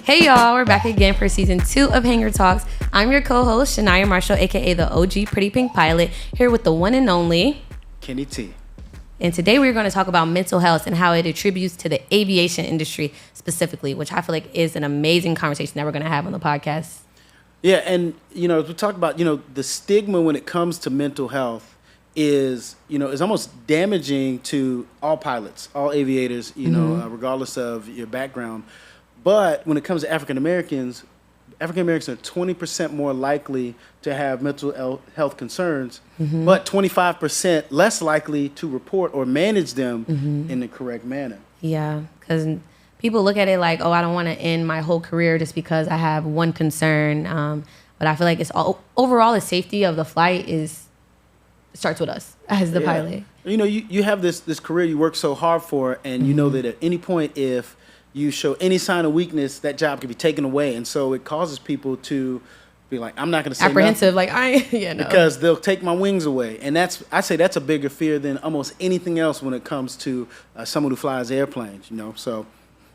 Hey y'all, we're back again for season 2 of Hangar Talks. I'm your co-host, Shania Marshall, aka the OG Pretty Pink Pilot, here with the one and only Kenny T. And today we're going to talk about mental health and how it attributes to the aviation industry specifically, which I feel like is an amazing conversation that we're going to have on the podcast. Yeah, and as we talk about, the stigma when it comes to mental health is almost damaging to all pilots, all aviators, regardless of your background. But when it comes to African Americans are 20% more likely to have mental health concerns, but 25% less likely to report or manage them in the correct manner. Yeah, because people look at it like, oh, I don't want to end my whole career just because I have one concern. But I feel like it's overall the safety of the flight starts with us as the pilot. You have this career you work so hard for, and you know that at any point if you show any sign of weakness, that job can be taken away. And so it causes people to be like, I'm not going to say apprehensive, nothing, because they'll take my wings away. And I say that's a bigger fear than almost anything else when it comes to someone who flies airplanes, So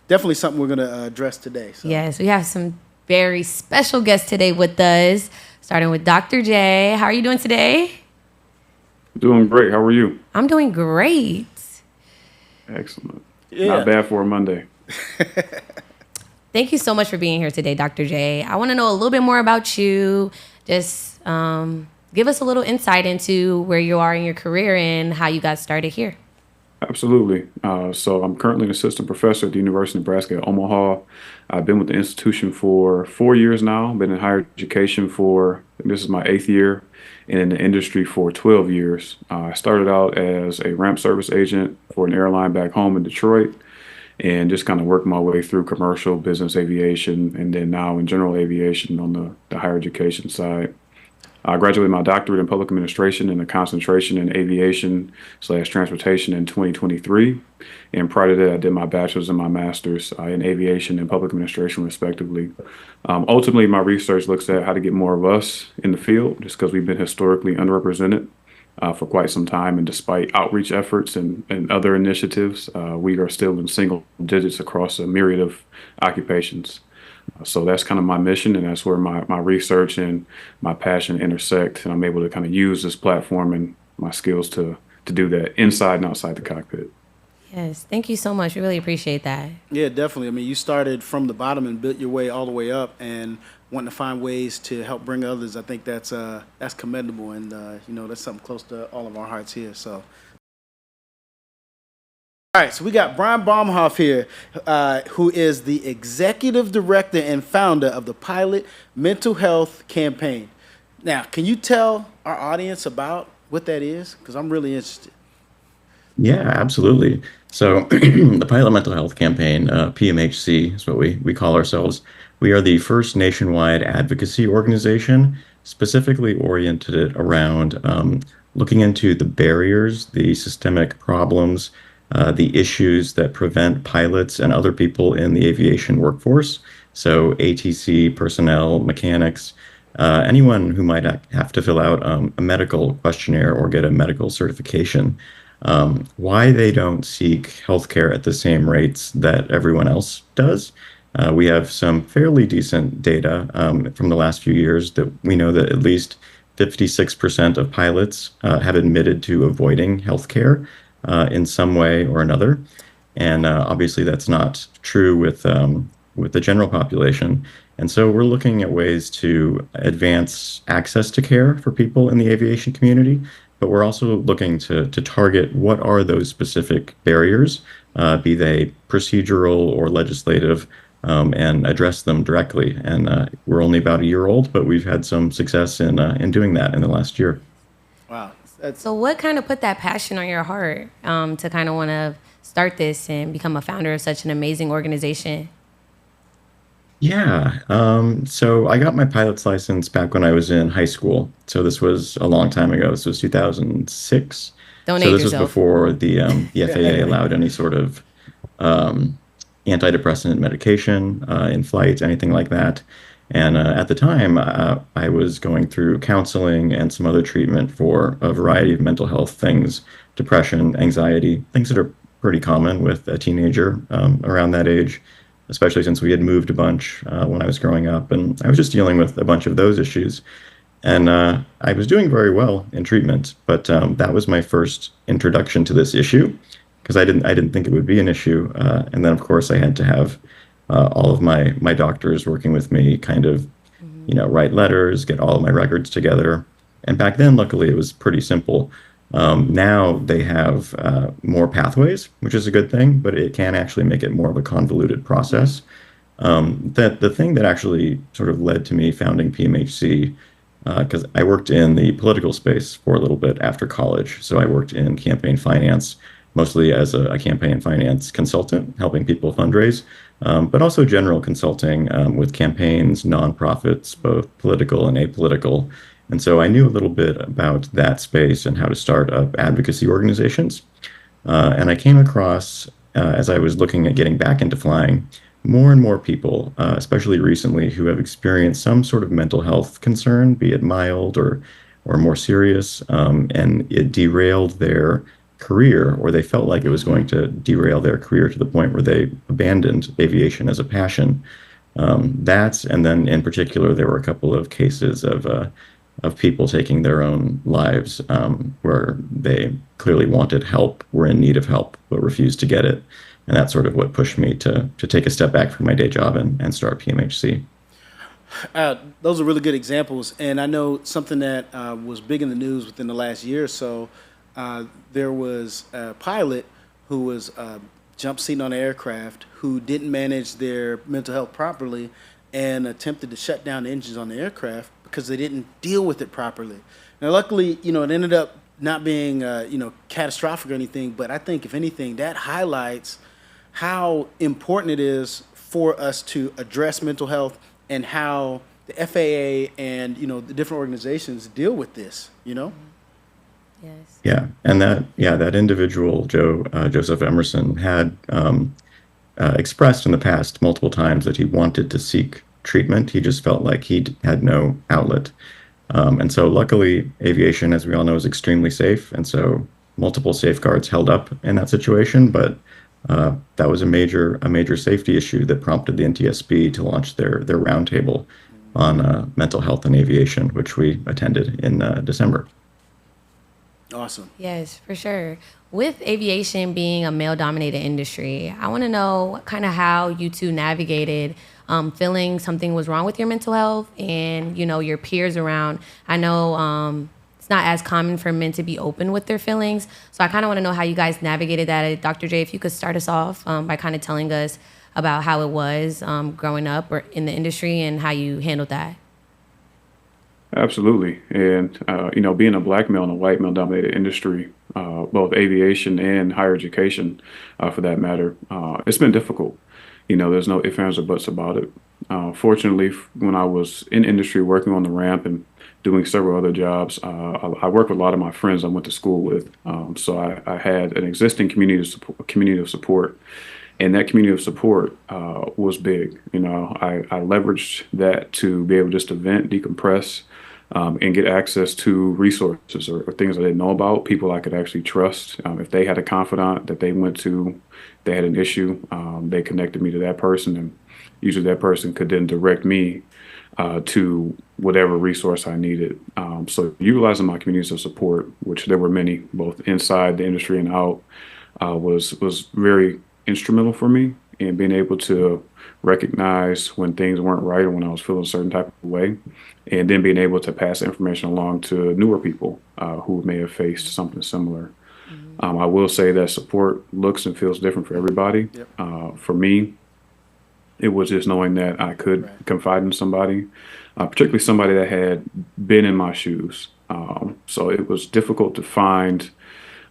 definitely something we're going to address today. So. Yes, we have some very special guests today with us, starting with Dr. J. How are you doing today? Doing great. How are you? I'm doing great. Excellent. Yeah. Not bad for a Monday. Thank you so much for being here today, Dr. J. I want to know a little bit more about you. Just give us a little insight into where you are in your career and how you got started here. Absolutely. So I'm currently an assistant professor at the University of Nebraska at Omaha. I've been with the institution for 4 years now. Been in higher education this is my 8th year, and in the industry for 12 years. I started out as a ramp service agent for an airline back home in Detroit, and just kind of worked my way through commercial, business aviation, and then now in general aviation on the higher education side. I graduated my doctorate in public administration and a concentration in aviation/transportation in 2023. And prior to that, I did my bachelor's and my master's in aviation and public administration, respectively. Ultimately, my research looks at how to get more of us in the field, just because we've been historically underrepresented for quite some time. And despite outreach efforts and other initiatives, we are still in single digits across a myriad of occupations. So that's kind of my mission, and that's where my research and my passion intersect, and I'm able to kind of use this platform and my skills to do that inside and outside the cockpit. Yes, thank you so much. We really appreciate that. Yeah, definitely. I mean, you started from the bottom and built your way all the way up, and wanting to find ways to help bring others. I think that's commendable, and that's something close to all of our hearts here. So. All right, so we got Brian Bomhoff here, who is the executive director and founder of the Pilot Mental Health Campaign. Now, can you tell our audience about what that is? Because I'm really interested. Yeah, absolutely. So the Pilot Mental Health Campaign, PMHC is what we call ourselves. We are the first nationwide advocacy organization specifically oriented around looking into the barriers, the systemic problems, the issues that prevent pilots and other people in the aviation workforce. So ATC personnel, mechanics, anyone who might have to fill out a medical questionnaire or get a medical certification, why they don't seek healthcare at the same rates that everyone else does. We have some fairly decent data from the last few years that we know that at least 56% of pilots have admitted to avoiding healthcare in some way or another, and obviously that's not true with the general population. And so we're looking at ways to advance access to care for people in the aviation community, but we're also looking to target what are those specific barriers, be they procedural or legislative, and address them directly. And we're only about a year old, but we've had some success in doing that in the last year. Wow. So what kind of put that passion on your heart to kind of want to start this and become a founder of such an amazing organization? Yeah. So I got my pilot's license back when I was in high school. So this was a long time ago. This was 2006. Don't so age this yourself. was before the FAA allowed any sort of antidepressant medication in flight, anything like that. And at the time, I was going through counseling and some other treatment for a variety of mental health things, depression, anxiety, things that are pretty common with a teenager around that age. especially since we had moved a bunch when I was growing up, and I was just dealing with a bunch of those issues. And I was doing very well in treatment, but that was my first introduction to this issue because I didn't think it would be an issue. And then of course I had to have all of my doctors working with me, kind of, write letters, get all of my records together. And back then, luckily, it was pretty simple. Now they have more pathways, which is a good thing, but it can actually make it more of a convoluted process. The thing that actually sort of led to me founding PMHC, because I worked in the political space for a little bit after college. So I worked in campaign finance, mostly as a campaign finance consultant, helping people fundraise, but also general consulting with campaigns, nonprofits, both political and apolitical. And so I knew a little bit about that space and how to start up advocacy organizations. And I came across, as I was looking at getting back into flying, more and more people, especially recently, who have experienced some sort of mental health concern, be it mild or more serious, and it derailed their career, or they felt like it was going to derail their career to the point where they abandoned aviation as a passion. And then in particular, there were a couple of cases of people taking their own lives, where they clearly wanted help, were in need of help, but refused to get it. And that's sort of what pushed me to take a step back from my day job and start PMHC. Those are really good examples. And I know something that was big in the news within the last year or so. There was a pilot who was jump seating on an aircraft who didn't manage their mental health properly and attempted to shut down the engines on the aircraft because they didn't deal with it properly. Now, luckily, it ended up not being, catastrophic or anything, but I think, if anything, that highlights how important it is for us to address mental health and how the FAA and, the different organizations deal with this, Yes. Yeah, and that individual, Joseph Emerson, had expressed in the past multiple times that he wanted to seek treatment. He just felt like he had no outlet. And so luckily, aviation, as we all know, is extremely safe. And so multiple safeguards held up in that situation. But that was a major safety issue that prompted the NTSB to launch their roundtable on mental health and aviation, which we attended in December. Awesome. Yes, for sure. With aviation being a male-dominated industry, I want to know kind of how you two navigated feeling something was wrong with your mental health and, your peers around. I know it's not as common for men to be open with their feelings. So I kind of want to know how you guys navigated that. Dr. J, if you could start us off by kind of telling us about how it was growing up or in the industry and how you handled that. Absolutely. And, being a black male in a white male dominated industry, both aviation and higher education, for that matter, it's been difficult. There's no ifs, ands, or buts about it. Fortunately, when I was in industry working on the ramp and doing several other jobs, I worked with a lot of my friends I went to school with. So I had an existing community of support. And that community of support was big. I leveraged that to be able just to vent, decompress, and get access to resources or things I didn't know about, people I could actually trust. If they had a confidant that they went to, they had an issue, they connected me to that person, and usually that person could then direct me to whatever resource I needed. So utilizing my communities of support, which there were many, both inside the industry and out, was very instrumental for me in being able to recognize when things weren't right or when I was feeling a certain type of way, and then being able to pass information along to newer people who may have faced something similar. I will say that support looks and feels different for everybody. Yep. For me, it was just knowing that I could confide in somebody, particularly somebody that had been in my shoes. So it was difficult to find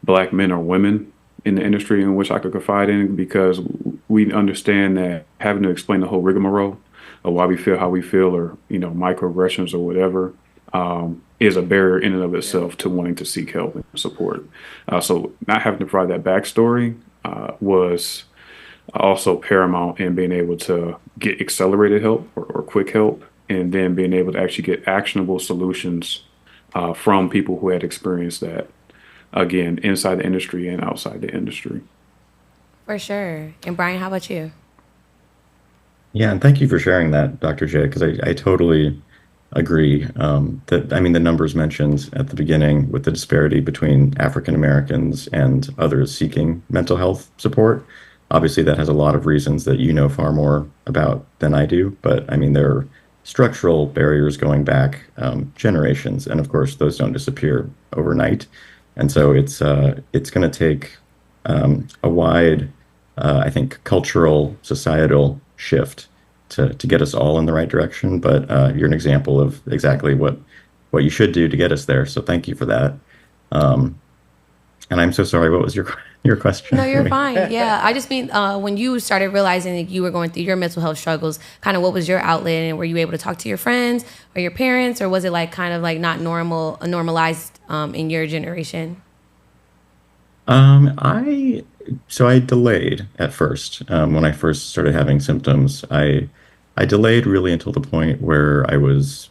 black men or women in the industry in which I could confide in, because we understand that having to explain the whole rigmarole of why we feel how we feel, or microaggressions or whatever, is a barrier in and of itself to wanting to seek help and support. So not having to provide that backstory was also paramount in being able to get accelerated help or quick help, and then being able to actually get actionable solutions from people who had experienced that, again, inside the industry and outside the industry. For sure. And Brian, how about you? Yeah, and thank you for sharing that, Dr. J, because I totally agree. That I mean, the numbers mentioned at the beginning with the disparity between African Americans and others seeking mental health support. Obviously, that has a lot of reasons that you know far more about than I do. But I mean, there are structural barriers going back generations, and of course, those don't disappear overnight. And so it's going to take a wide, I think, cultural, societal shift to get us all in the right direction. But you're an example of exactly what you should do to get us there. So thank you for that. Um, and I'm so sorry. What was your question No, for you're me? fine. Yeah, I just mean when you started realizing that you were going through your mental health struggles, kind of what was your outlet, and were you able to talk to your friends or your parents, or was it like kind of like not normalized in your generation? I so I delayed at first. When I first started having symptoms, I delayed really until the point where I was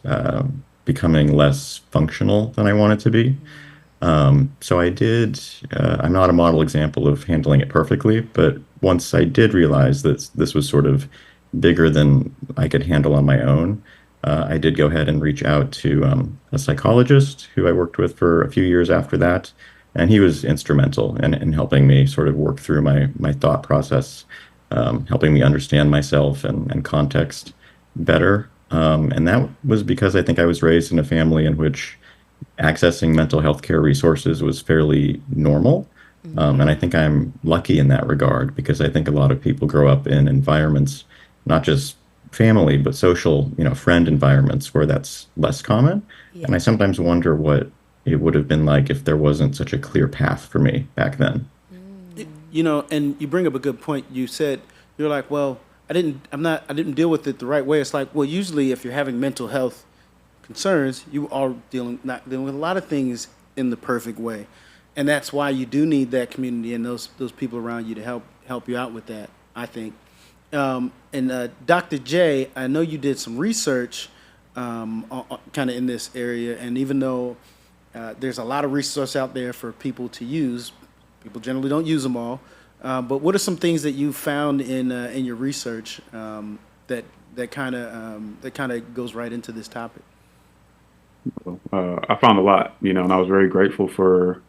becoming less functional than I wanted to be. So I did. I'm not a model example of handling it perfectly, but once I did realize that this was sort of bigger than I could handle on my own, I did go ahead and reach out to a psychologist who I worked with for a few years after that, and he was instrumental in helping me sort of work through my thought process, helping me understand myself and context better. And that was because I think I was raised in a family in which accessing mental health care resources was fairly normal. And I think I'm lucky in that regard because I think a lot of people grow up in environments, not just family, but social, friend environments where that's less common. Yeah. And I sometimes wonder what it would have been like if there wasn't such a clear path for me back then. And you bring up a good point. You said you're like, well, I didn't deal with it the right way. It's like, well, usually if you're having mental health concerns, you are not dealing with a lot of things in the perfect way, and that's why you do need that community and those people around you to help you out with that. I think. And Dr. J, I know you did some research, kind of in this area, and even though there's a lot of resources out there for people to use, people generally don't use them all. But what are some things that you found in your research that kind of goes right into this topic? I found a lot, and I was very grateful for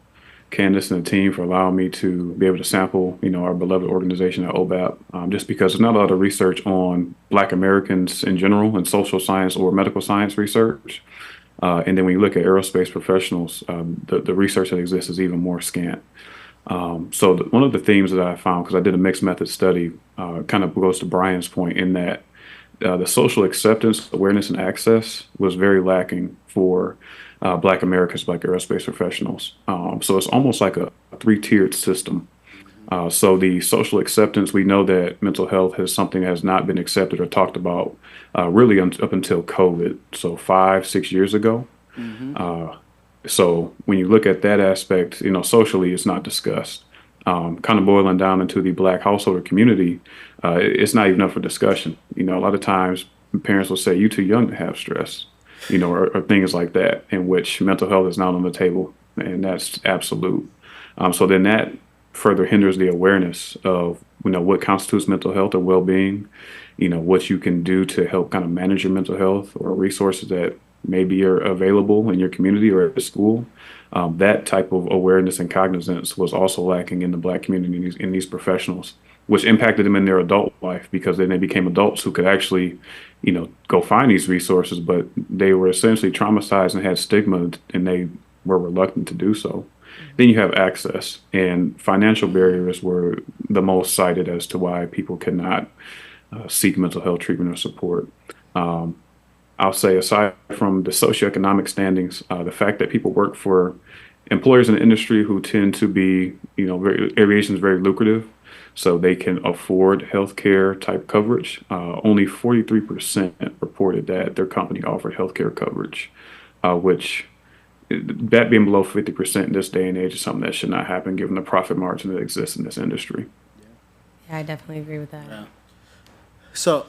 Candace and the team for allowing me to be able to sample, our beloved organization at OBAP, just because there's not a lot of research on Black Americans in general in social science or medical science research. And then when you look at aerospace professionals, the research that exists is even more scant. One of the themes that I found, because I did a mixed method study, kind of goes to Brian's point in that the social acceptance, awareness, and access was very lacking for Black Americans, Black aerospace professionals. So it's almost like a three-tiered system. So the social acceptance, we know that mental health is something that has not been accepted or talked about really up until COVID, so 5, 6 years ago. So when you look at that aspect, socially, it's not discussed. Kind of boiling down into the Black household or community, it's not even up for discussion. A lot of times parents will say, "You too young to have stress," or things like that, in which mental health is not on the table, and that's absolute. So then that further hinders the awareness of what constitutes mental health or well-being, what you can do to help kind of manage your mental health or resources that maybe are available in your community or at school. That type of awareness and cognizance was also lacking in the Black community in these professionals, which impacted them in their adult life because then they became adults who could actually, go find these resources, but they were essentially traumatized and had stigma and they were reluctant to do so. Then you have access, and financial barriers were the most cited as to why people could not seek mental health treatment or support. I'll say, aside from the socioeconomic standings, the fact that people work for employers in the industry who tend to be, aviation is very lucrative, so they can afford healthcare type coverage. Only 43% reported that their company offered healthcare coverage, which that being below 50% in this day and age is something that should not happen given the profit margin that exists in this industry. Yeah, I definitely agree with that. Yeah. So,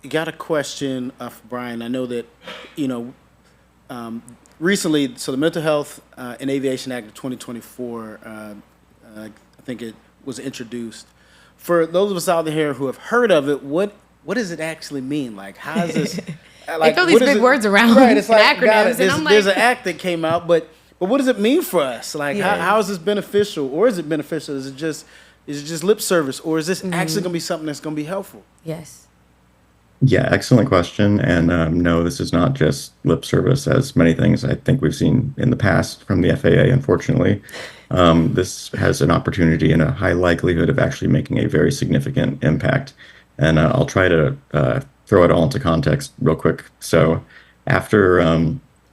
got a question for Brian. I know that, recently, so the Mental Health and Aviation Act of 2024, I think it was introduced. For those of us out there who have heard of it, what what does it actually mean? Like, how is this? Like, they throw these big words around, right? It's like acronyms, and I'm like, there's an act that came out, but what does it mean for us? Like, Yeah. how is this beneficial, or is it beneficial? Is it just lip service, or is this actually going to be something that's going to be helpful? yes. Yeah, excellent question. And no, this is not just lip service, as many things I think we've seen in the past from the FAA, unfortunately. This has an opportunity and a high likelihood of actually making a very significant impact. And I'll try to throw it all into context real quick. So after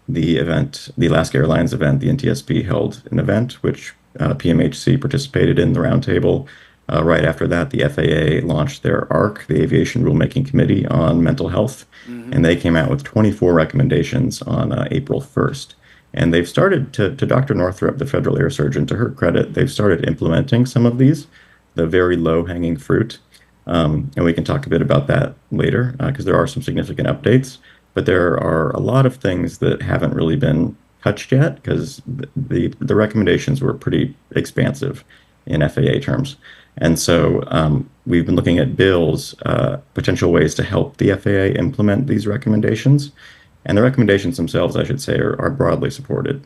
the event, the Alaska Airlines event, the NTSB held an event which PMHC participated in the roundtable. Right after that, the FAA launched their ARC, the Aviation Rulemaking Committee on Mental Health, and they came out with 24 recommendations on April 1st. And they've started to Dr. Northrup, the federal air surgeon, to her credit, they've started implementing some of these, the very low-hanging fruit. And we can talk a bit about that later, because there are some significant updates. But there are a lot of things that haven't really been touched yet, because the recommendations were pretty expansive in FAA terms. And so we've been looking at bills, potential ways to help the FAA implement these recommendations. And the recommendations themselves, I should say, are broadly supported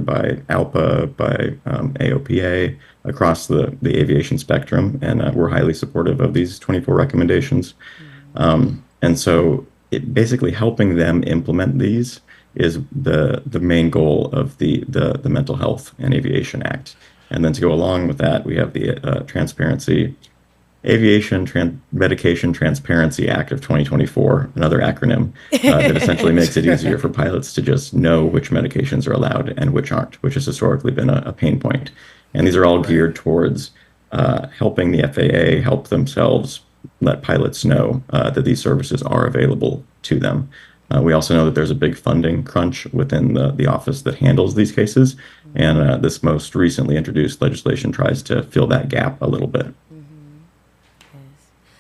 by ALPA, by AOPA, across the aviation spectrum. And we're highly supportive of these 24 recommendations. And so basically helping them implement these is the main goal of the Mental Health and Aviation Act. And then to go along with that, we have the Aviation Medication Transparency Act of 2024, another acronym that essentially makes it easier for pilots to just know which medications are allowed and which aren't, which has historically been a pain point. And these are all geared towards helping the FAA help themselves let pilots know that these services are available to them. We also know that there's a big funding crunch within the office that handles these cases, and this most recently introduced legislation tries to fill that gap a little bit. Yes.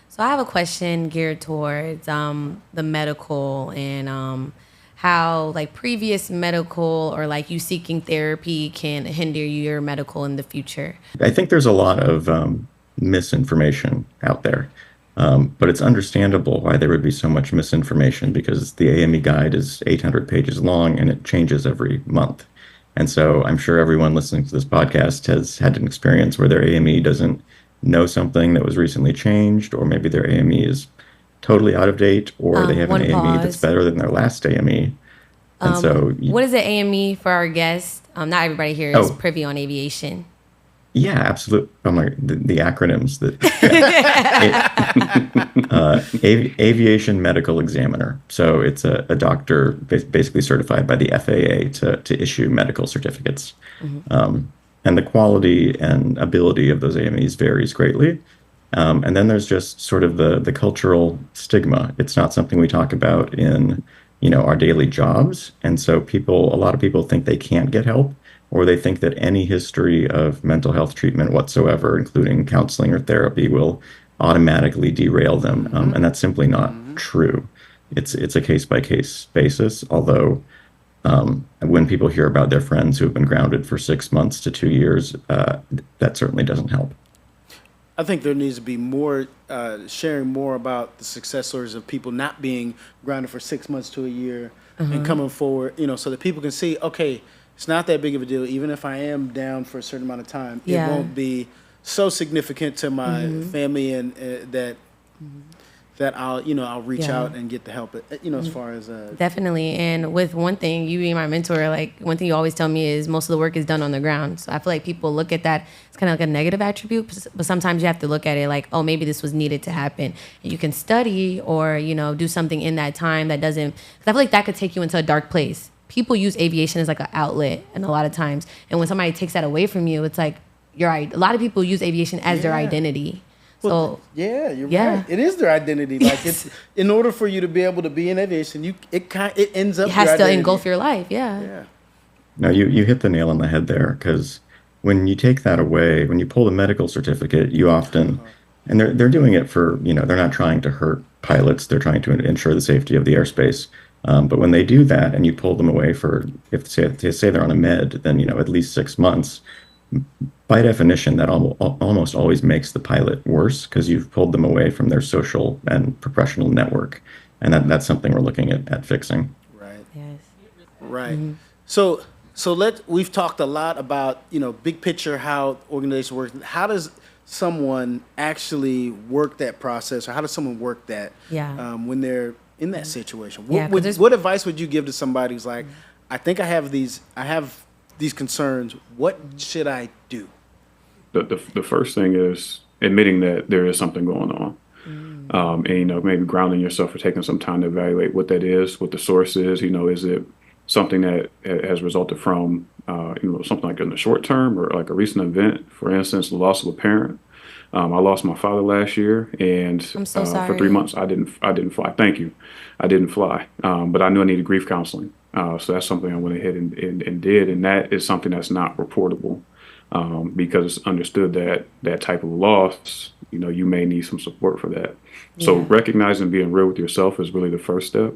So I have a question geared towards the medical and how like previous medical or like you seeking therapy can hinder your medical in the future. I think there's a lot of misinformation out there. But it's understandable why there would be so much misinformation, because the AME guide is 800 pages long and it changes every month. And so I'm sure everyone listening to this podcast has had an experience where their AME doesn't know something that was recently changed, or maybe their AME is totally out of date, or they have an AME that's better than their last AME. And so, what is the AME for our guests? Not everybody here is privy on aviation. Yeah, absolutely. I'm like the acronyms that Aviation Medical Examiner. So it's a doctor basically certified by the FAA to issue medical certificates. And the quality and ability of those AMEs varies greatly. And then there's just sort of the cultural stigma. It's not something we talk about in our daily jobs. And so a lot of people think they can't get help, or they think that any history of mental health treatment whatsoever, including counseling or therapy, will automatically derail them. And that's simply not true. It's a case-by-case basis, although when people hear about their friends who have been grounded for 6 months to 2 years, that certainly doesn't help. I think there needs to be more sharing more about the success stories of people not being grounded for 6 months to a year and coming forward, so that people can see, okay, it's not that big of a deal. Even if I am down for a certain amount of time, it won't be so significant to my family, and that I'll reach out and get the help. As far as Definitely. And with one thing, you being my mentor, like one thing you always tell me is most of the work is done on the ground. So I feel like people look at that, it's kind of like a negative attribute, but sometimes you have to look at it like, oh, maybe this was needed to happen. And you can study or do something in that time that doesn't, because I feel like that could take you into a dark place. People use aviation as like an outlet, and a lot of times, and when somebody takes that away from you, it's like a lot of people use aviation as their identity. Well, so you're right. It is their identity. Like it's in order for you to be able to be in aviation, it ends up. It has to engulf your life. Yeah. No, you hit the nail on the head there, because when you take that away, when you pull the medical certificate, you often, and they're doing it for they're not trying to hurt pilots. They're trying to ensure the safety of the airspace. But when they do that and you pull them away for, if say they're on a med, then at least 6 months, by definition, that almost always makes the pilot worse because you've pulled them away from their social and professional network. And that's something we're looking at fixing. Right. Yes. Right. So we've talked a lot about, big picture, how organization works. How does someone actually work that process, or how does someone work that when they're in that situation? What advice would you give to somebody who's like, I think I have these concerns. What should I do? The first thing is admitting that there is something going on. And maybe grounding yourself or taking some time to evaluate what that is, what the source is. Is it something that has resulted from something like in the short term or like a recent event? For instance, the loss of a parent. I lost my father last year, and I'm so sorry. for 3 months I didn't fly. Thank you, I didn't fly, but I knew I needed grief counseling. So that's something I went ahead and did, and that is something that's not reportable. Because it's understood that that type of loss, you may need some support for that. Yeah. So recognizing and being real with yourself is really the first step.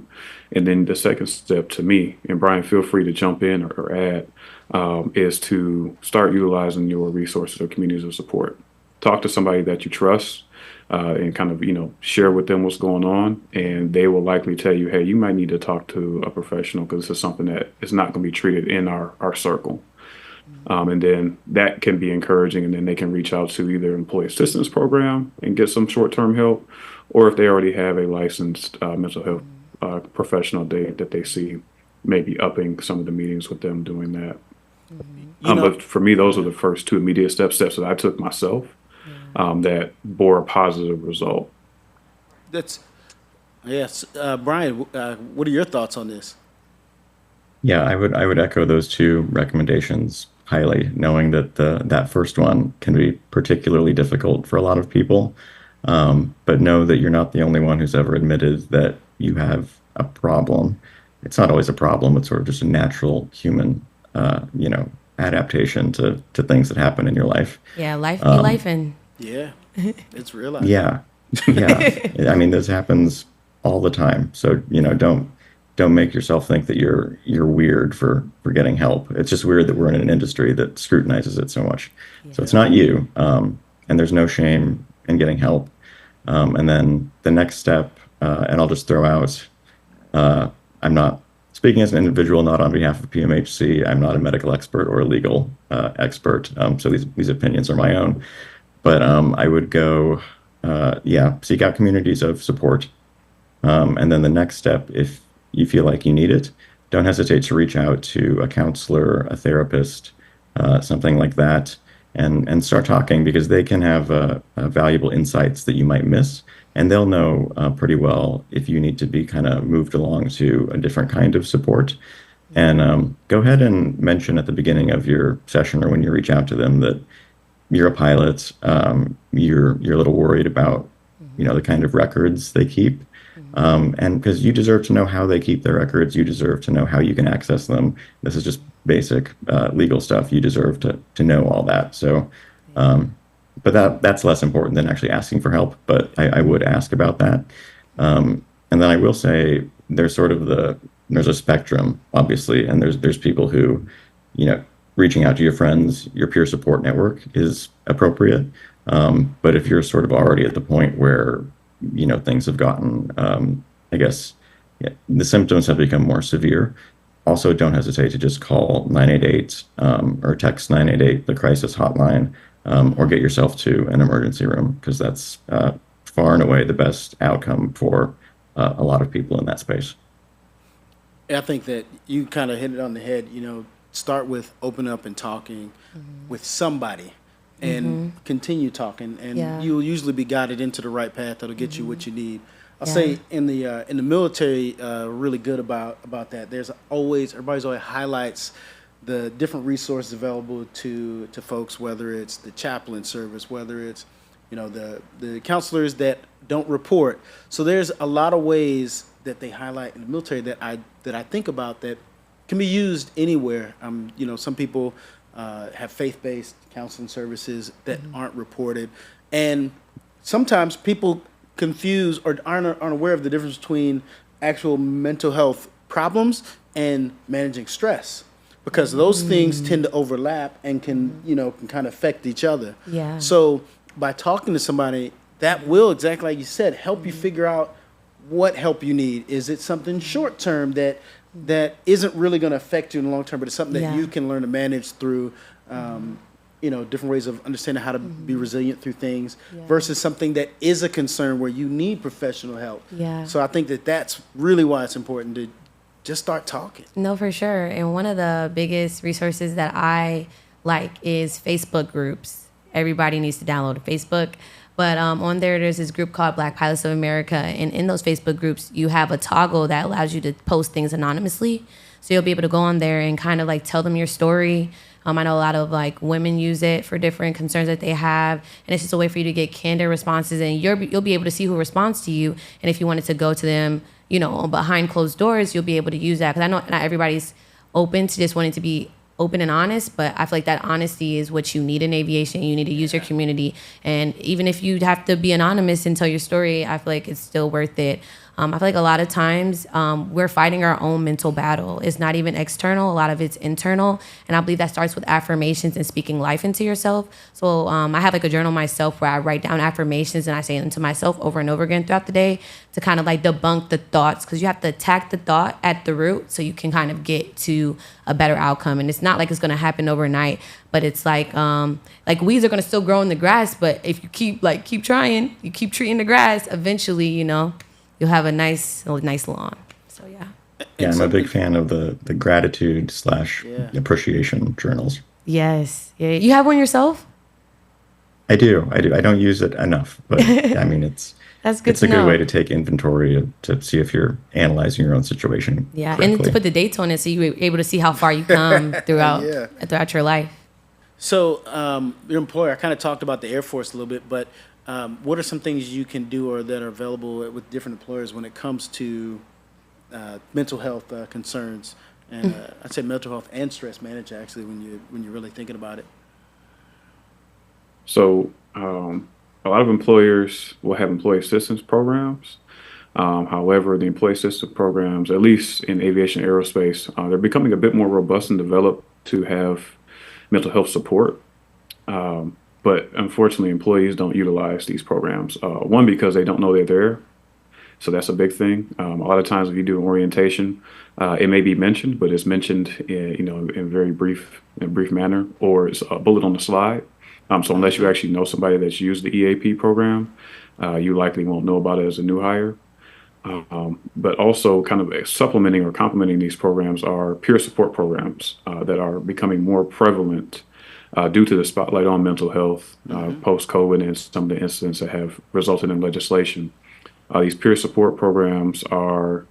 And then the second step to me, and Brian, feel free to jump in or add, is to start utilizing your resources or communities of support. Talk to somebody that you trust and kind of, share with them what's going on. And they will likely tell you, hey, you might need to talk to a professional because this is something that is not going to be treated in our circle. And then that can be encouraging, and then they can reach out to either employee assistance program and get some short-term help, or if they already have a licensed mental health professional that they see, maybe upping some of the meetings with them doing that. But for me, those are the first two immediate steps that I took myself that bore a positive result. Brian, what are your thoughts on this? Yeah, I would echo those two recommendations highly, knowing that that first one can be particularly difficult for a lot of people. But know that you're not the only one who's ever admitted that you have a problem. It's not always a problem. It's sort of just a natural human, adaptation to things that happen in your life. Yeah, life be lifing. Yeah, it's real life. Yeah. I mean, this happens all the time. So, don't make yourself think that you're weird for getting help. It's just weird that we're in an industry that scrutinizes it so much. Yeah. So it's not you, and there's no shame in getting help. And then the next step, and I'll just throw out, I'm not speaking as an individual, not on behalf of PMHC. I'm not a medical expert or a legal expert, so these opinions are my own. But I would go, seek out communities of support. And then the next step, if you feel like you need it, don't hesitate to reach out to a counselor, a therapist, something like that, and start talking, because they can have valuable insights that you might miss, and they'll know pretty well if you need to be kind of moved along to a different kind of support. And go ahead and mention at the beginning of your session or when you reach out to them that you're a pilot, you're a little worried about the kind of records they keep. And because you deserve to know how they keep their records, you deserve to know how you can access them. This is just basic legal stuff. You deserve to know all that. So, but that's less important than actually asking for help. But I would ask about that. And then I will say there's there's a spectrum, obviously, and there's people who, reaching out to your friends, your peer support network is appropriate. But if you're sort of already at the point where things have gotten, the symptoms have become more severe, also don't hesitate to just call 988 or text 988, the crisis hotline, or get yourself to an emergency room, because that's far and away the best outcome for a lot of people in that space. I think that you kind of hit it on the head. Start with open up and talking with somebody. And continue talking, and you'll usually be guided into the right path that'll get you what you need. I'll say in the military, really good about that. Everybody's always highlights the different resources available to folks, whether it's the chaplain service, whether it's the counselors that don't report. So there's a lot of ways that they highlight in the military that I think about that can be used anywhere. Some people have faith-based counseling services that aren't reported. And sometimes people confuse or aren't aware of the difference between actual mental health problems and managing stress. because those things tend to overlap and can kind of affect each other. Yeah. So by talking to somebody, that will, exactly like you said, help you figure out what help you need. Is it something short term that isn't really going to affect you in the long term, but it's something that you can learn to manage through different ways of understanding how to be resilient through things, versus something that is a concern where you need professional help. Yeah. So I think that's really why it's important to just start talking. No, for sure. And one of the biggest resources that I like is Facebook groups. Everybody needs to download Facebook. But on there's this group called Black Pilots of America. And in those Facebook groups, you have a toggle that allows you to post things anonymously. So you'll be able to go on there and kind of like tell them your story. I know a lot of like women use it for different concerns that they have, and it's just a way for you to get candid responses, and you'll be able to see who responds to you. And if you wanted to go to them, behind closed doors, you'll be able to use that, because I know not everybody's open to just wanting to be open and honest, but I feel like that honesty is what you need in aviation. You need to use your community, and even if you have to be anonymous and tell your story, I feel like it's still worth it. I feel like a lot of times we're fighting our own mental battle. It's not even external. A lot of it's internal. And I believe that starts with affirmations and speaking life into yourself. So I have like a journal myself where I write down affirmations and I say them to myself over and over again throughout the day to kind of like debunk the thoughts, because you have to attack the thought at the root so you can kind of get to a better outcome. And it's not like it's going to happen overnight, but it's like weeds are going to still grow in the grass. But if you keep trying, you keep treating the grass, eventually, you'll have a nice lawn. So yeah. Yeah, I'm a big fan of the gratitude / appreciation journals. Yes. Yeah. You have one yourself? I do. I don't use it enough, but I mean, that's good. It's a good way to take inventory to see if you're analyzing your own situation. Yeah, correctly. and to put the dates on it so you're able to see how far you come throughout your life. So your employer, I kind of talked about the Air Force a little bit, but what are some things you can do or that are available with different employers when it comes to mental health concerns? And I'd say mental health and stress management, actually, when you're really thinking about it. So a lot of employers will have employee assistance programs. However, the employee assistance programs, at least in aviation aerospace, they're becoming a bit more robust and developed to have mental health support. But unfortunately, employees don't utilize these programs. One, because they don't know they're there. So that's a big thing. A lot of times if you do an orientation, it may be mentioned, but it's mentioned in very brief manner, or it's a bullet on the slide. So unless you actually know somebody that's used the EAP program, you likely won't know about it as a new hire. But also kind of supplementing or complementing these programs are peer support programs that are becoming more prevalent due to the spotlight on mental health post-COVID and some of the incidents that have resulted in legislation. These peer support programs are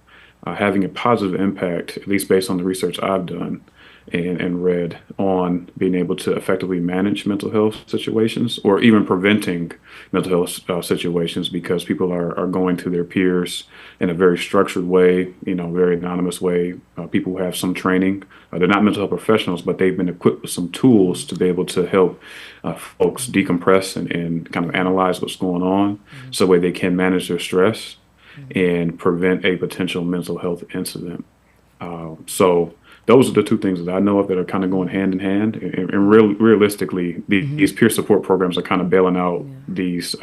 having a positive impact, at least based on the research I've done and read, on being able to effectively manage mental health situations, or even preventing mental health situations, because people are going to their peers in a very structured way, very anonymous way. People who have some training, they're not mental health professionals, but they've been equipped with some tools to be able to help folks decompress and kind of analyze what's going on, so that way they can manage their stress and prevent a potential mental health incident. So those are the two things that I know of that are kind of going hand in hand. And realistically, these peer support programs are kind of bailing out these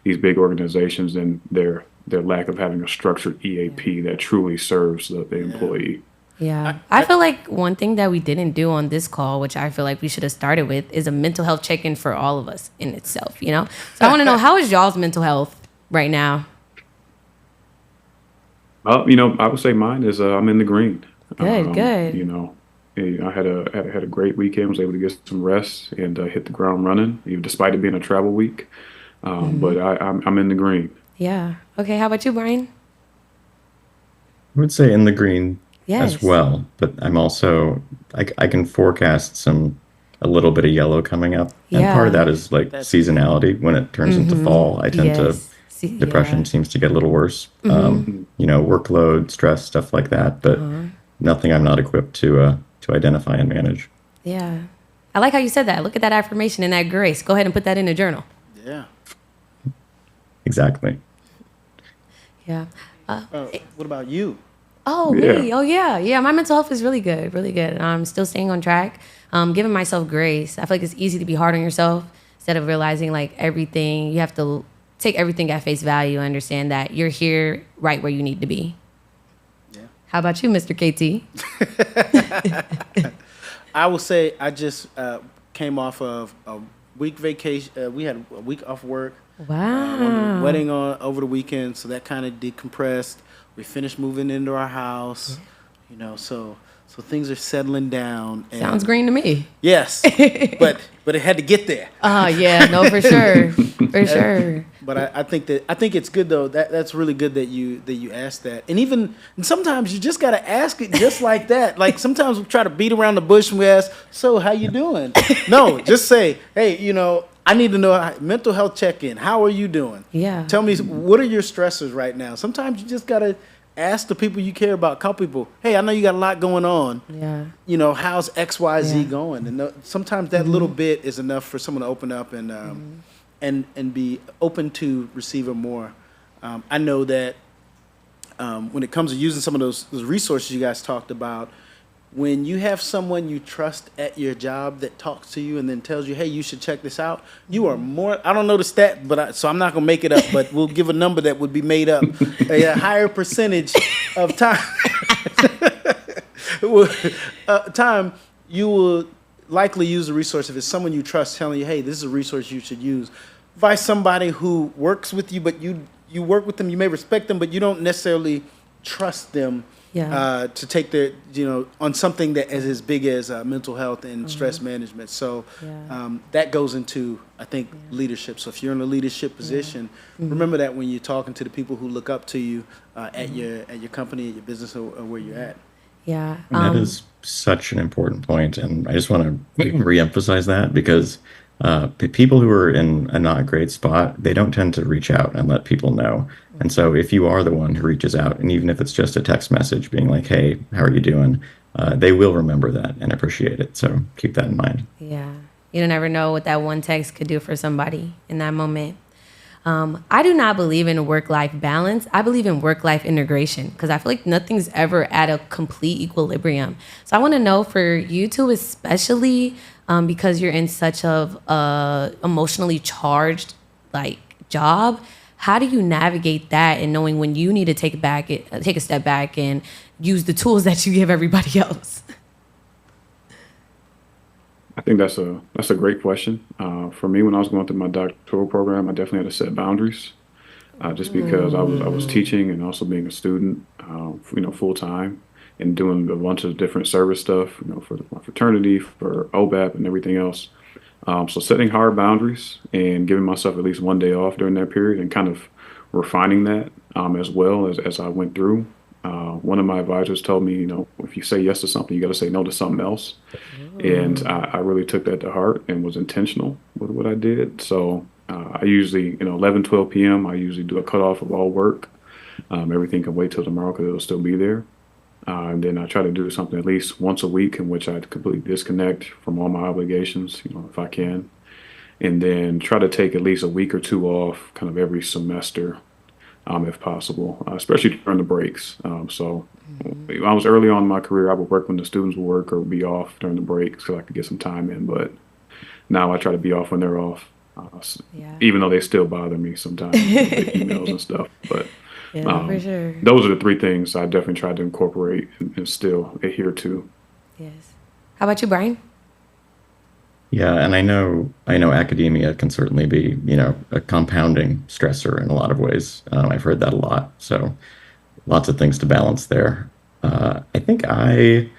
big organizations and their lack of having a structured EAP that truly serves the employee. Yeah. I feel like one thing that we didn't do on this call, which I feel like we should have started with, is a mental health check-in for all of us in itself, So I want to know, how is y'all's mental health right now? I would say mine is I'm in the green. Good. I had a great weekend. Was able to get some rest and hit the ground running, even despite it being a travel week. But I'm in the green. Yeah. Okay. How about you, Brian? I would say in the green Yes. as well, but I'm also I can forecast a little bit of yellow coming up, and part of that is like seasonality. When it turns into fall, I tend to depression seems to get a little worse. Workload, stress, stuff like that, but nothing I'm not equipped to identify and manage. Yeah. I like how you said that. Look at that affirmation and that grace. Go ahead and put that in a journal. Yeah. Exactly. Yeah. What about you? Oh, me. Oh, yeah. Yeah, my mental health is really good, really good. I'm still staying on track, giving myself grace. I feel like it's easy to be hard on yourself instead of realizing like everything, you have to take everything at face value and understand that you're here right where you need to be. Yeah. How about you, Mr. KT? I will say I just came off of a week vacation. We had a week off work. Wow. Wedding over the weekend, so that kind of decompressed. We finished moving into our house, so things are settling down. And Sounds green to me. yes, but it had to get there. Yeah, no, for sure, for sure. But I think it's good though. That's really good that you asked that. And sometimes you just gotta ask it just like that. Like sometimes we try to beat around the bush and we ask, "So how you doing?" No, just say, "Hey, I need to know mental health check-in. How are you doing? Yeah. Tell me what are your stressors right now." Sometimes you just gotta ask the people you care about. Call people. Hey, I know you got a lot going on. Yeah. How's XYZ going? And sometimes that little bit is enough for someone to open up and be open to receiving more. I know that when it comes to using some of those resources you guys talked about, when you have someone you trust at your job that talks to you and then tells you, hey, you should check this out, you are more, I don't know the stat, so I'm not going to make it up, but we'll give a number that would be made up. A higher percentage of time, you will likely use the resource if it's someone you trust telling you, hey, this is a resource you should use. By somebody who works with you, but you work with them, you may respect them, but you don't necessarily trust them. Yeah. To take their, on something that is as big as mental health and stress management. So that goes into, I think, leadership. So if you're in a leadership position, remember that when you're talking to the people who look up to you at your company, at your business, or where you're at. Yeah. That is such an important point, and I just want to reemphasize that because people who are in a not great spot, they don't tend to reach out and let people know. And so if you are the one who reaches out, and even if it's just a text message being like, hey, how are you doing? They will remember that and appreciate it. So keep that in mind. Yeah. You don't ever know what that one text could do for somebody in that moment. I do not believe in work-life balance. I believe in work-life integration because I feel like nothing's ever at a complete equilibrium. So I want to know for you two especially, because you're in such a emotionally charged job, how do you navigate that and knowing when you need to take a step back and use the tools that you give everybody else? I think that's a great question. For me, when I was going through my doctoral program, I definitely had to set boundaries, just because I was teaching and also being a student, full time, and doing a bunch of different service stuff, for my fraternity, for OBAP, and everything else. So setting hard boundaries and giving myself at least one day off during that period, and kind of refining that as well as I went through. One of my advisors told me, if you say yes to something, you got to say no to something else. And I really took that to heart and was intentional with what I did. So I usually, 11, 12 p.m., I usually do a cutoff of all work. Everything can wait till tomorrow because it'll still be there. And then I try to do something at least once a week in which I completely disconnect from all my obligations, if I can. And then try to take at least a week or two off kind of every semester, if possible, especially during the breaks. So when I was early on in my career, I would work when the students would work or be off during the breaks so I could get some time in. But now I try to be off when they're off, even though they still bother me sometimes with the emails and stuff. But for sure. Those are the three things I definitely tried to incorporate and still adhere to. Yes. How about you, Brian? Yeah, and I know academia can certainly be, a compounding stressor in a lot of ways. I've heard that a lot. So lots of things to balance there. I think I'm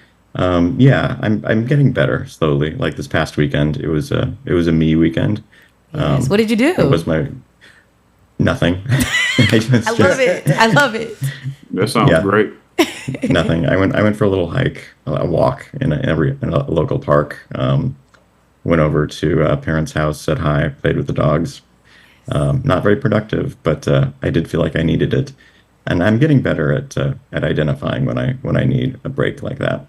getting better slowly. Like this past weekend, it was a me weekend. Yes. What did you do? It was nothing. I love it. That sounds great. Nothing. I went for a little hike, a walk in a local park. Went over to a parent's house, said hi, played with the dogs. Not very productive, but I did feel like I needed it, and I'm getting better at identifying when I need a break like that.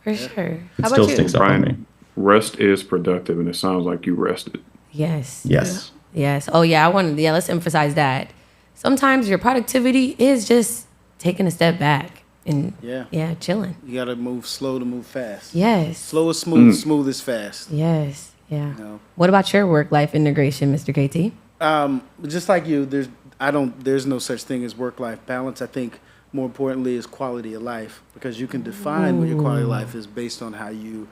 For sure. It How still about you? sticks up on me. Brian, rest is productive, and it sounds like you rested. Yes. Yes. Yes. Oh yeah. Let's emphasize that. Sometimes your productivity is just taking a step back. and Yeah. chilling. You got to move slow to move fast. Yes. Slow is smooth, smooth is fast. Yes. Yeah. You know? What about your work-life integration, Mr. KT? Just like you, there's no such thing as work-life balance. I think more importantly is quality of life, because you can define what your quality of life is based on how you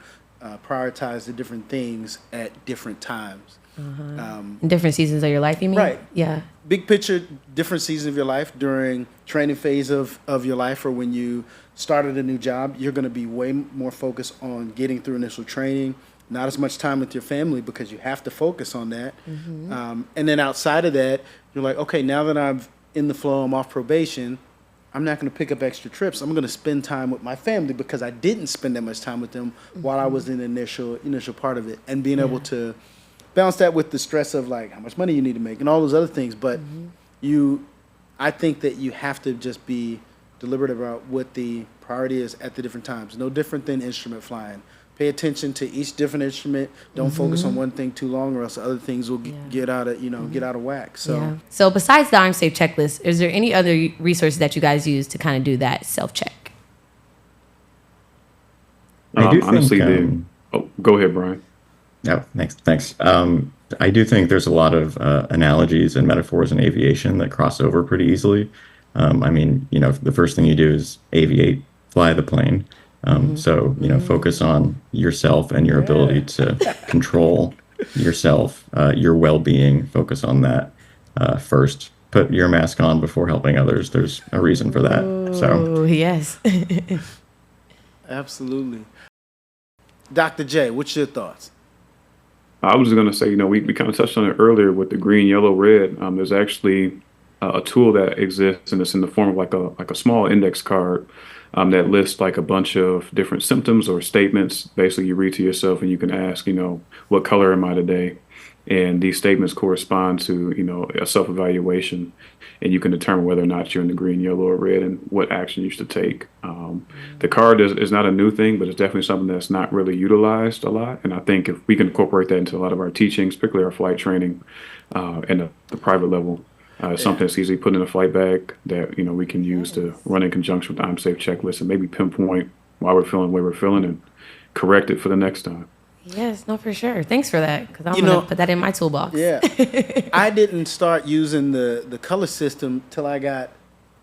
prioritize the different things at different times. In different seasons of your life, you mean? Right. Yeah. Big picture, different seasons of your life, during training phase of your life, or when you started a new job, you're going to be way more focused on getting through initial training, not as much time with your family because you have to focus on that. And then outside of that, you're like, okay, now that I'm in the flow, I'm off probation, I'm not going to pick up extra trips. I'm going to spend time with my family because I didn't spend that much time with them while I was in the initial part of it, and being able to balance that with the stress of like how much money you need to make and all those other things. But I think that you have to just be deliberate about what the priority is at the different times. No different than instrument flying. Pay attention to each different instrument. Don't focus on one thing too long, or else other things will get out of whack. So, So besides the I'm Safe checklist, is there any other resources that you guys use to kind of do that self-check? I do Honestly, think, go ahead, Brian. no, thanks. I do think there's a lot of analogies and metaphors in aviation that cross over pretty easily. I mean, the first thing you do is aviate, fly the plane. So, focus on yourself and your ability to control yourself, your well-being, focus on that first. Put your mask on before helping others. There's a reason for that. So, Oh, yes. absolutely. Dr. J, what's your thoughts? I was going to say, we kind of touched on it earlier with the green, yellow, red. There's actually a tool that exists, and it's in the form of like a small index card that lists like a bunch of different symptoms or statements. Basically, you read to yourself and you can ask, what color am I today? And these statements correspond to, a self-evaluation, and you can determine whether or not you're in the green, yellow, or red, and what action you should take. The card is not a new thing, but it's definitely something that's not really utilized a lot. And I think if we can incorporate that into a lot of our teachings, particularly our flight training and the private level, something that's easily put in a flight bag that we can use to run in conjunction with the I'm Safe checklist, and maybe pinpoint why we're feeling the way we're feeling and correct it for the next time. Yes, no, for sure. Thanks for that, because I'm going to put that in my toolbox. Yeah. I didn't start using the color system till I got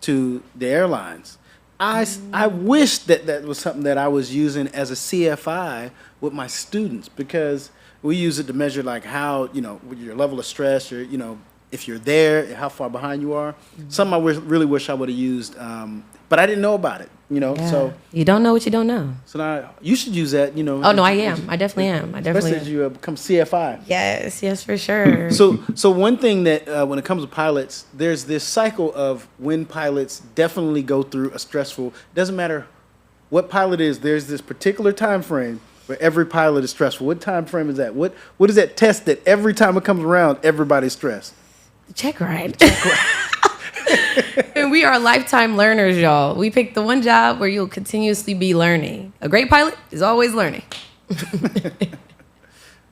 to the airlines. I wish that was something that I was using as a CFI with my students, because we use it to measure like how, your level of stress, or, if you're there, how far behind you are. Something I really wish I would have used, but I didn't know about it, so. You don't know what you don't know. So now you should use that, Oh, no, I am. I definitely am. Especially as you become CFI. Yes, for sure. So one thing that when it comes to pilots, there's this cycle of when pilots definitely go through a stressful, doesn't matter what pilot is, there's this particular time frame where every pilot is stressful. What time frame is that? What is that test that every time it comes around, everybody's stressed? Check ride. And we are lifetime learners, y'all. We pick the one job where you'll continuously be learning. A great pilot is always learning.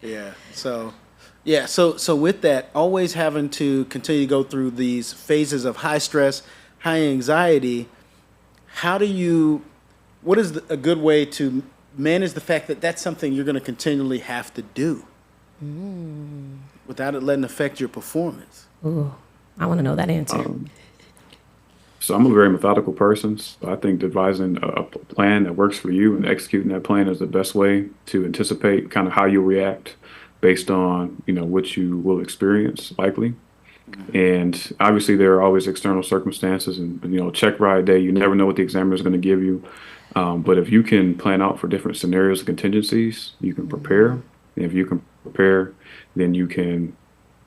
Yeah. So with that, always having to continue to go through these phases of high stress, high anxiety, what is a good way to manage the fact that that's something you're going to continually have to do without it letting affect your performance? Ooh, I want to know that answer. So I'm a very methodical person. So I think devising a plan that works for you and executing that plan is the best way to anticipate kind of how you'll react based on, what you will experience likely. And obviously there are always external circumstances and, check ride day, you never know what the examiner is going to give you. But if you can plan out for different scenarios and contingencies, you can prepare. And if you can prepare, then you can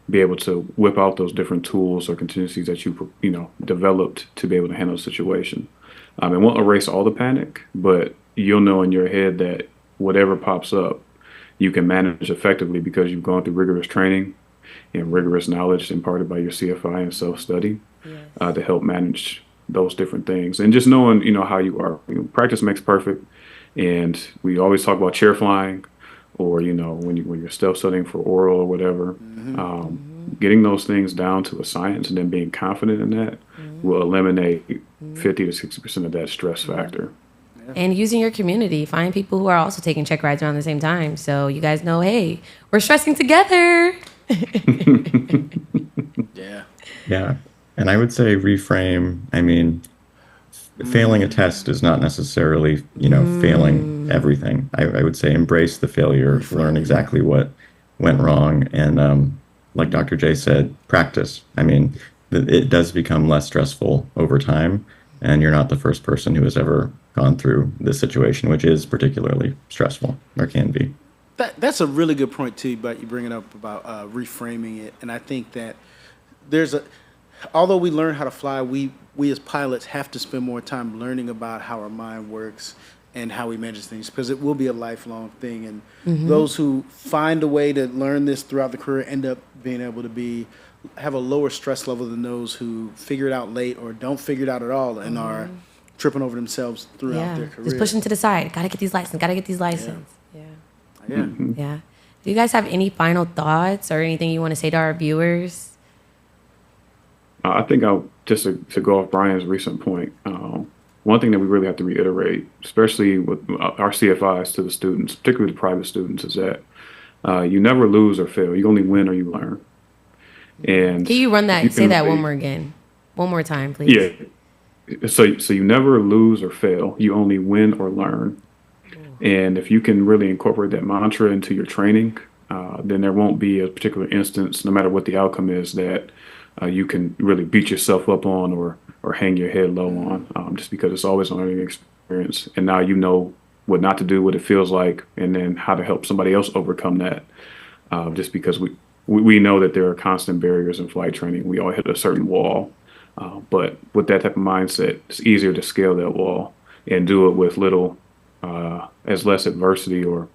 be able to whip out those different tools or contingencies that you developed to be able to handle the situation. It won't erase all the panic, but you'll know in your head that whatever pops up, you can manage effectively because you've gone through rigorous training and rigorous knowledge imparted by your CFI and self-study to help manage those different things. And just knowing, how you are. Practice makes perfect. And we always talk about chair flying, or when you're stealth studying for oral or whatever, getting those things down to a science and then being confident in that will eliminate 50 to 60% of that stress factor. And using your community, find people who are also taking check rides around the same time. So you guys know, hey, we're stressing together. Yeah. Yeah. And I would say reframe, I mean, failing a test is not necessarily, failing everything. I would say embrace the failure, learn exactly what went wrong, and like Dr. J said, practice. I mean, it does become less stressful over time, and you're not the first person who has ever gone through this situation, which is particularly stressful, or can be. That's a really good point too, but you bring it up about reframing it, and I think that although we learn how to fly, we as pilots have to spend more time learning about how our mind works and how we manage things, because it will be a lifelong thing. And those who find a way to learn this throughout the career end up being able to have a lower stress level than those who figure it out late or don't figure it out at all and are tripping over themselves throughout their career. Just pushing to the side. Gotta get these license. Yeah. Yeah. Do you guys have any final thoughts or anything you want to say to our viewers? I think just to go off Brian's recent point, one thing that we really have to reiterate, especially with our CFIs to the students, particularly the private students, is that you never lose or fail. You only win or you learn. And can you run that? Say that one more time, please. Yeah. So you never lose or fail. You only win or learn. And if you can really incorporate that mantra into your training, then there won't be a particular instance, no matter what the outcome is, that you can really beat yourself up on or hang your head low on, just because it's always a learning experience. And now you know what not to do, what it feels like, and then how to help somebody else overcome that. Just because we know that there are constant barriers in flight training. We all hit a certain wall. But with that type of mindset, it's easier to scale that wall and do it with as less adversity or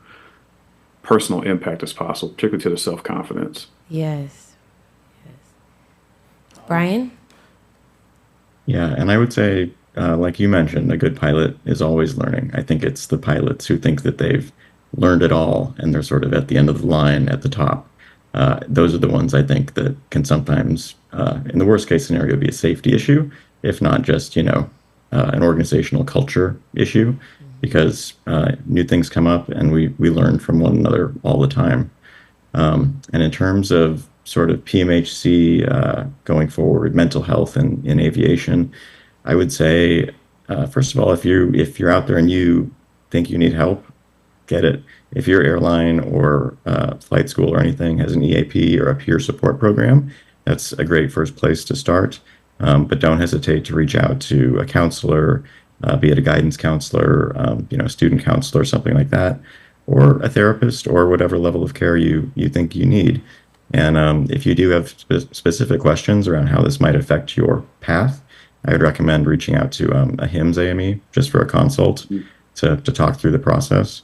personal impact as possible, particularly to the self-confidence. Yes. Brian? Yeah, and I would say, like you mentioned, a good pilot is always learning. I think it's the pilots who think that they've learned it all and they're sort of at the end of the line at the top. Those are the ones I think that can sometimes, in the worst case scenario, be a safety issue, if not just, an organizational culture issue, because new things come up and we learn from one another all the time. And in terms of sort of PMHC going forward, mental health in aviation, I would say, first of all, if you're out there and you think you need help, get it. If your airline or flight school or anything has an EAP or a peer support program, that's a great first place to start. But don't hesitate to reach out to a counselor, be it a guidance counselor, a student counselor, something like that, or a therapist, or whatever level of care you think you need. And if you do have specific questions around how this might affect your path, I would recommend reaching out to a HIMSS AME just for a consult to talk through the process.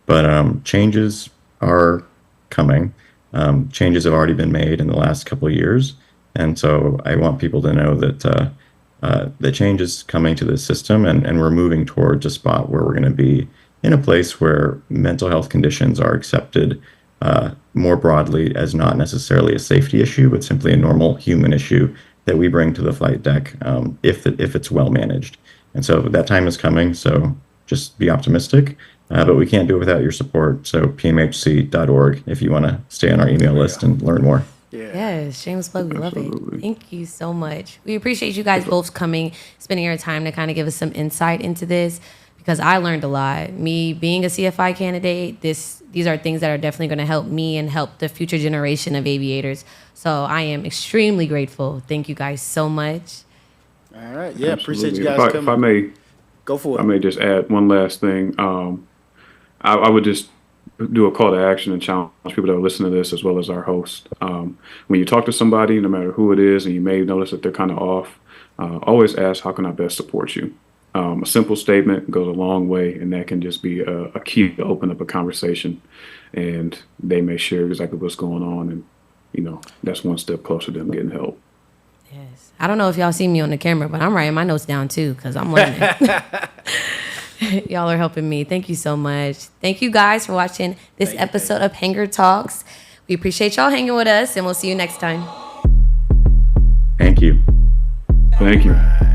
But changes are coming. Changes have already been made in the last couple of years. And so I want people to know that the change is coming to the system, and we're moving towards a spot where we're going to be in a place where mental health conditions are accepted more broadly as not necessarily a safety issue, but simply a normal human issue that we bring to the flight deck if it's well managed. And so that time is coming, so just be optimistic. But we can't do it without your support. So pmhc.org if you want to stay on our email list and learn more. Yeah. Yes, shameless plug. We love Absolutely. it. Thank you so much. We appreciate you guys both coming, spending your time to kind of give us some insight into this, because I learned a lot. Me being a CFI candidate, these are things that are definitely going to help me and help the future generation of aviators. So I am extremely grateful. Thank you guys so much. All right. Yeah. Appreciate you Absolutely. guys coming. If I may, Go for it. I may just add one last thing. I would just do a call to action and challenge people that are listening to this, as well as our host. When you talk to somebody, no matter who it is, and you may notice that they're kind of off, always ask, how can I best support you? A simple statement goes a long way, and that can just be a key to open up a conversation, and they may share exactly what's going on, and that's one step closer to them getting help. Yes. I don't know if y'all see me on the camera, but I'm writing my notes down too, because I'm learning. Y'all are helping me. Thank you so much. Thank you guys for watching this episode of Hangar Talks. We appreciate y'all hanging with us, and we'll see you next time. Thank you. Thank you.